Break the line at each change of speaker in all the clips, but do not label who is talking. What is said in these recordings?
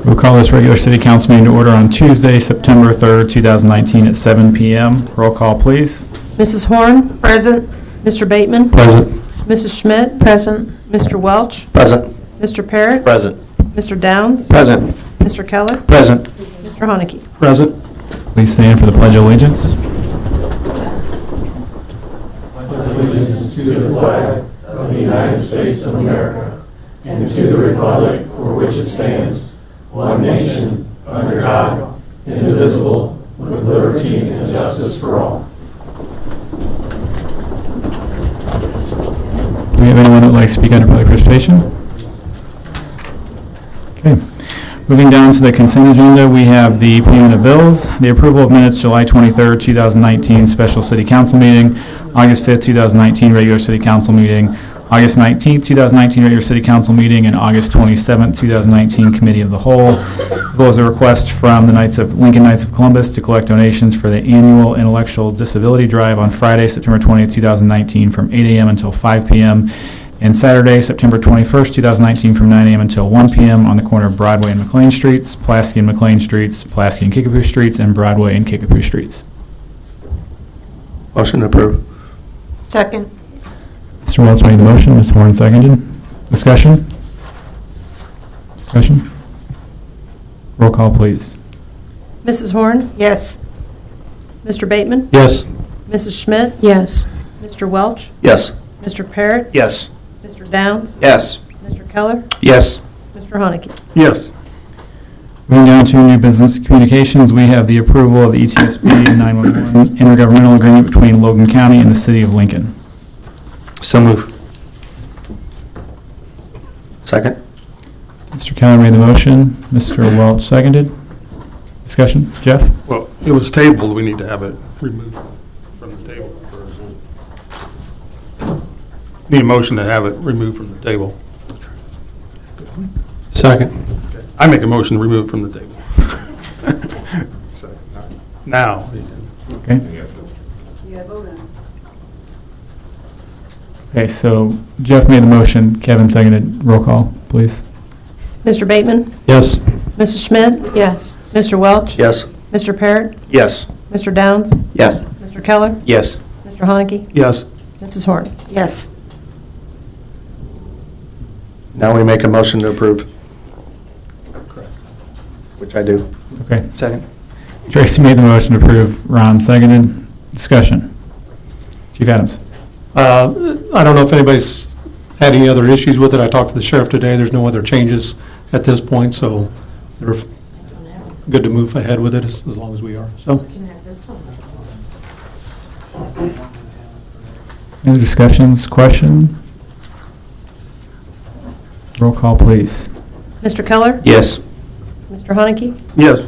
We'll call this regular city council meeting to order on Tuesday, September 3rd, 2019 at 7 p.m. Roll call, please.
Mrs. Horn? Present. Mr. Bateman?
Present.
Mrs. Schmidt? Present. Mr. Welch?
Present.
Mr. Parrott?
Present.
Mr. Downs?
Present.
Mr. Keller?
Present.
Mr. Haneke?
Present.
Please stand for the Pledge of Allegiance.
Allegiance to the flag of the United States of America and to the republic for which it stands, one nation, under God, indivisible, with liberty and justice for all.
Do we have anyone that would like to speak under public participation? Okay. Moving down to the consent agenda, we have the payment of bills, the approval of minutes July 23rd, 2019 special city council meeting, August 5th, 2019 regular city council meeting, August 19th, 2019 regular city council meeting, and August 27th, 2019 committee of the whole, as well as a request from the Lincoln Knights of Columbus to collect donations for the annual intellectual disability drive on Friday, September 20th, 2019 from 8 a.m. until 5 p.m. and Saturday, September 21st, 2019 from 9 a.m. until 1 p.m. on the corner of Broadway and McLean Streets, Pulaski and McLean Streets, Pulaski and Kickapoo Streets, and Broadway and Kickapoo Streets.
Motion approved.
Second.
Mr. Welch made the motion, Ms. Horn seconded. Discussion? Discussion? Roll call, please.
Mrs. Horn? Yes. Mr. Bateman?
Yes.
Mrs. Schmidt?
Yes.
Mr. Welch?
Yes.
Mr. Parrott?
Yes.
Mr. Downs?
Yes.
Mr. Keller?
Yes.
Mr. Haneke?
Yes.
Moving down to new business communications, we have the approval of the ETSB 911 intergovernmental agreement between Logan County and the City of Lincoln.
So move. Second.
Mr. Keller made the motion, Mr. Welch seconded. Discussion? Jeff?
Well, it was tabled, we need to have it removed from the table first. Need a motion to have it removed from the table.
Second.
I make a motion to remove it from the table. Now.
Okay. Okay, so Jeff made the motion, Kevin seconded. Roll call, please.
Mr. Bateman?
Yes.
Mrs. Schmidt?
Yes.
Mr. Welch?
Yes.
Mr. Parrott?
Yes.
Mr. Downs?
Yes.
Mr. Keller?
Yes.
Mr. Haneke?
Yes.
Mrs. Horn? Yes.
Now we make a motion to approve.
Correct.
Which I do.
Okay.
Second.
Tracy made the motion to approve, Ron seconded. Discussion. Chief Adams?
I don't know if anybody's had any other issues with it. I talked to the sheriff today. There's no other changes at this point, so they're good to move ahead with it as long as we are. So,
Any discussions, question? Roll call, please.
Mr. Keller?
Yes.
Mr. Haneke?
Yes.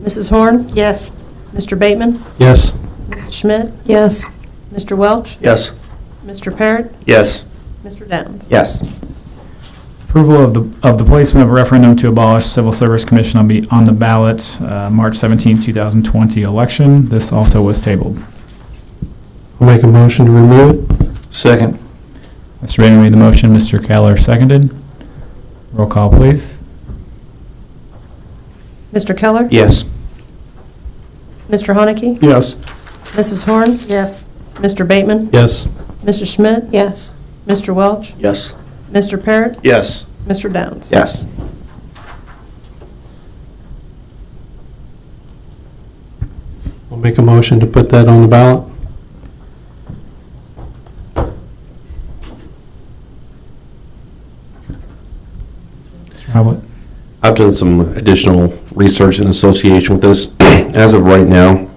Mrs. Horn? Yes. Mr. Bateman?
Yes.
Mrs. Schmidt?
Yes.
Mr. Welch?
Yes.
Mr. Parrott?
Yes.
Mr. Downs?
Yes.
Approval of the placement of a referendum to abolish Civil Service Commission on the ballot March 17, 2020 election. This also was tabled.
I'll make a motion to remove it. Second.
Mr. Bader made the motion, Mr. Keller seconded. Roll call, please.
Mr. Keller?
Yes.
Mr. Haneke?
Yes.
Mrs. Horn? Yes. Mr. Bateman?
Yes.
Mrs. Schmidt?
Yes.
Mr. Welch?
Yes.
Mr. Parrott?
Yes.
Mr. Downs?
Yes. I'll make a motion to put that on the ballot.
Mr. Howlett?
I've done some additional research in association with this. As of right now,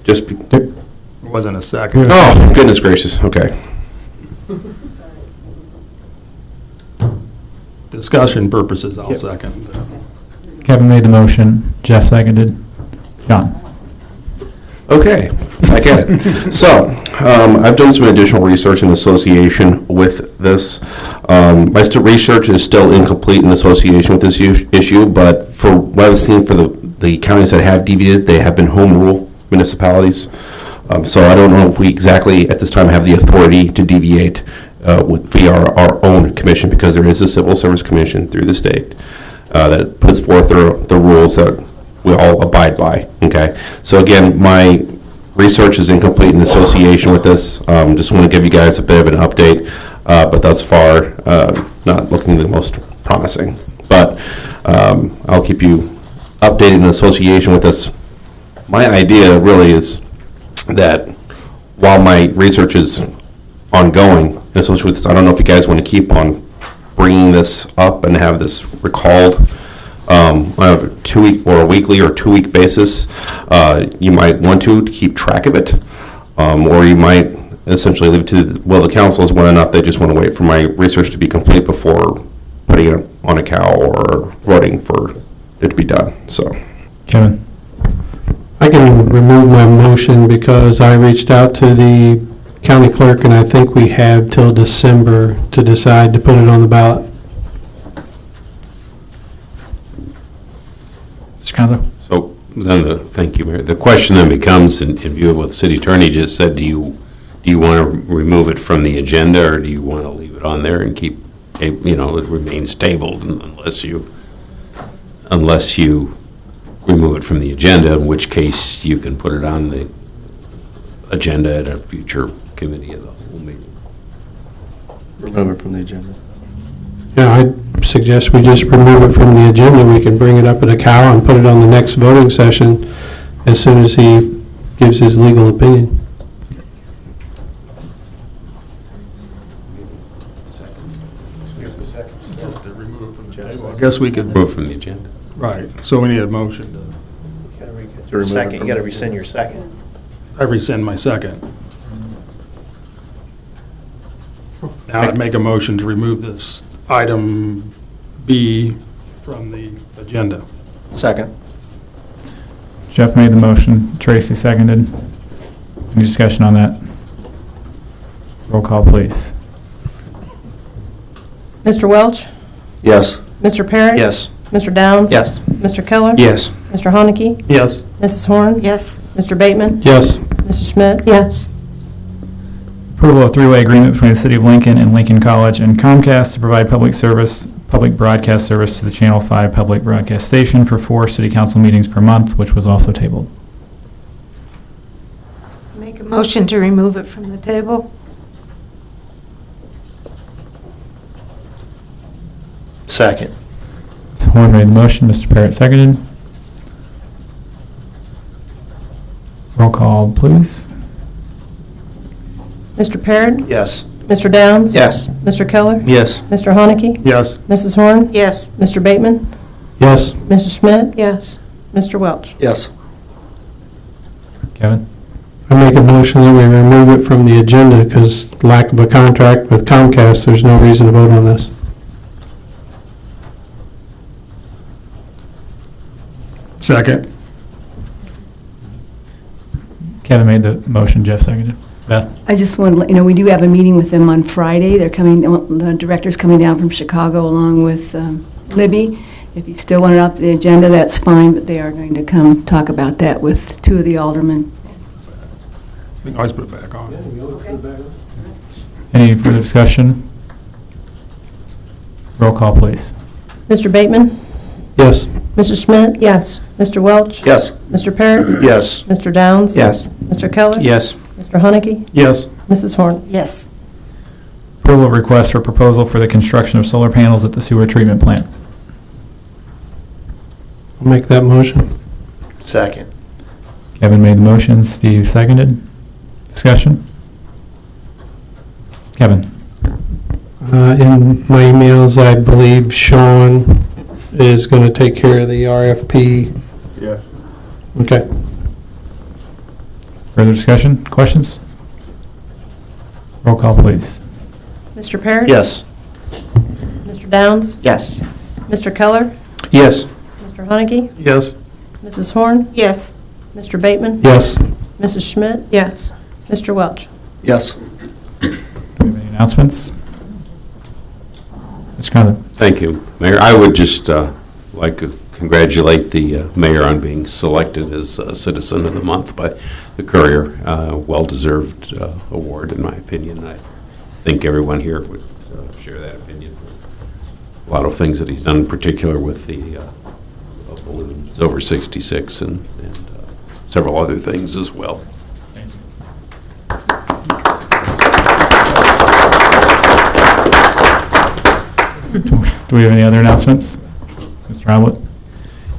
It wasn't a second.
oh, goodness gracious, okay.
Discussion purposes, I'll second.
Kevin made the motion, Jeff seconded. John?
Okay, I get it. So, I've done some additional research in association with this. My research is still incomplete in association with this issue, but for what I've seen for the counties that have deviated, they have been home rule municipalities. So I don't know if we exactly at this time have the authority to deviate via our own commission, because there is a civil service commission through the state that puts forth the rules that we all abide by, okay? So again, my research is incomplete in association with this. Just want to give you guys a bit of an update, but thus far, not looking the most promising. But I'll keep you updated in association with this. My idea really is that while my research is ongoing in association with this, I don't know if you guys want to keep on bringing this up and have this recalled on a 2-week or a weekly or 2-week basis. You might want to keep track of it, or you might essentially leave it to the council is whether or not they just want to wait for my research to be complete before putting it on a cow or voting for it to be done. So,
Kevin?
I can remove my motion because I reached out to the county clerk, and I think we have till December to decide to put it on the ballot.
Mr. Conzo?
So then, thank you, Mayor. The question then becomes, in view of what the city attorney just said, do you want to remove it from the agenda, or do you want to leave it on there and keep, it remains tabled unless you remove it from the agenda, in which case you can put it on the agenda at a future committee of the whole meeting?
Remove it from the agenda.
Yeah, I suggest we just remove it from the agenda. We can bring it up at a cow and put it on the next voting session as soon as he gives his legal opinion.
I guess we could,
Remove from the agenda.
right, so we need a motion.
To remove it
Second, you
from
got to
the-
rescind your second.
I rescind my second. Now I'd make a motion to remove this item B from the agenda.
Second.
Jeff made the motion, Tracy seconded. Any discussion on that? Roll call, please.
Mr. Welch?
Yes.
Mr. Parrott?
Yes.
Mr. Downs?
Yes.
Mr. Keller?
Yes.
Mr. Haneke?
Yes.
Mrs. Horn?
Yes.
Mr. Bateman?
Yes.
Mrs. Schmidt?
Yes.
Approval of three-way agreement between the City of Lincoln and Lincoln College and Comcast to provide public broadcast service to the Channel 5 public broadcast station for 4 city council meetings per month, which was also tabled.
Make a motion to remove it from the table.
Second.
Ms. Horn made the motion, Mr. Parrott seconded. Roll call, please.
Mr. Parrott?
Yes.
Mr. Downs?
Yes.
Mr. Keller?
Yes.
Mr. Haneke?
Yes.
Mrs. Horn?
Yes.
Mr. Bateman?
Yes.
Mrs. Schmidt?
Yes.
Mr. Welch?
Yes.
Kevin?
I make a motion that we remove it from the agenda because lack of a contract with Comcast, there's no reason to vote on this.
Second.
Kevin made the motion, Jeff seconded. Beth?
I just want to let you know, we do have a meeting with them on Friday. They're coming, the director's coming down from Chicago along with Libby. If you still want it off the agenda, that's fine, but they are going to come talk about that with 2 of the aldermen.
We can always put it back on.
Any further discussion? Roll call, please.
Mr. Bateman?
Yes.
Mrs. Schmidt?
Yes.
Mr. Welch?
Yes.
Mr. Parrott?
Yes.
Mr. Downs?
Yes.
Mr. Keller?
Yes.
Mr. Haneke?
Yes.
Mrs. Horn?
Yes.
Approval of request for proposal for the construction of solar panels at the sewer treatment plant.
I'll make that motion.
Second.
Kevin made the motion, Steve seconded. Discussion? Kevin?
In my emails, I believe Sean is going to take care of the RFP.
Yes.
Okay.
Further discussion? Questions? Roll call, please.
Mr. Parrott?
Yes.
Mr. Downs?
Yes.
Mr. Keller?
Yes.
Mr. Haneke?
Yes.
Mrs. Horn?
Yes.
Mr. Bateman?
Yes.
Mrs. Schmidt?
Yes.
Mr. Welch?
Yes.
Do we have any announcements? Mr. Conlon?
Thank you, Mayor. I would just like to congratulate the mayor on being selected as Citizen of the Month by the Courier. Well-deserved award, in my opinion. I think everyone here would share that opinion. A lot of things that he's done, in particular with the balloons over 66 and several other things as well.
Do we have any other announcements? Mr. Howlett?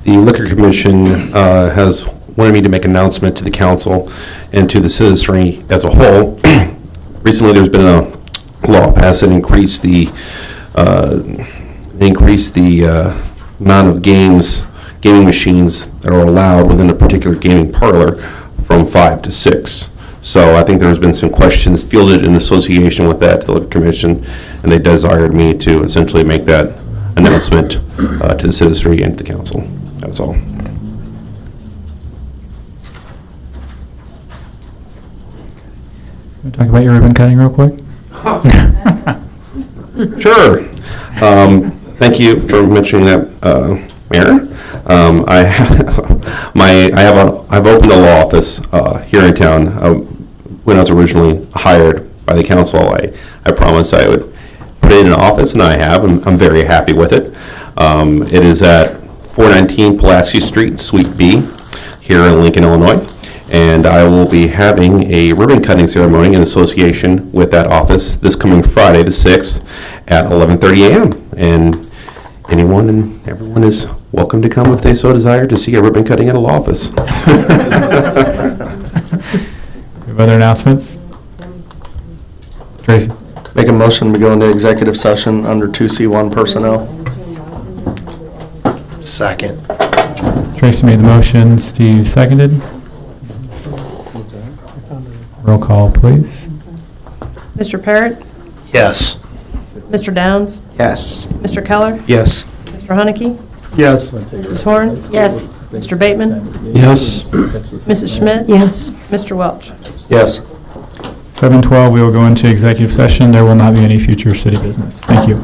The Liquor Commission has wanted me to make an announcement to the council and to the citizenry as a whole. Recently, there's been a law passed that increased the amount of gaming machines that are allowed within a particular gaming parlor from 5 to 6. So I think there's been some questions fielded in association with that to the Liquor Commission, and they desired me to essentially make that announcement to the citizenry and to the council. That's all.
Talk about your ribbon cutting real quick?
Sure. Thank you for mentioning that, Mayor. I've opened a law office here in town. When I was originally hired by the council, I promised I would put it in an office, and I have. I'm very happy with it. It is at 419 Pulaski Street, Suite B, here in Lincoln, Illinois. And I will be having a ribbon cutting ceremony in association with that office this coming Friday, the 6th, at 11:30 a.m. And anyone and everyone is welcome to come if they so desire to see a ribbon cutting at a law office.
Have other announcements? Tracy?
Make a motion to go into executive session under 2C1 personnel. Second.
Tracy made the motion, Steve seconded. Roll call, please.
Mr. Parrott?
Yes.
Mr. Downs?
Yes.
Mr. Keller?
Yes.
Mr. Haneke?
Yes.
Mrs. Horn?
Yes.
Mr. Bateman?
Yes.
Mrs. Schmidt?
Yes.
Mr. Welch?
Yes.
7:12, we will go into executive session. There will not be any future city business. Thank you.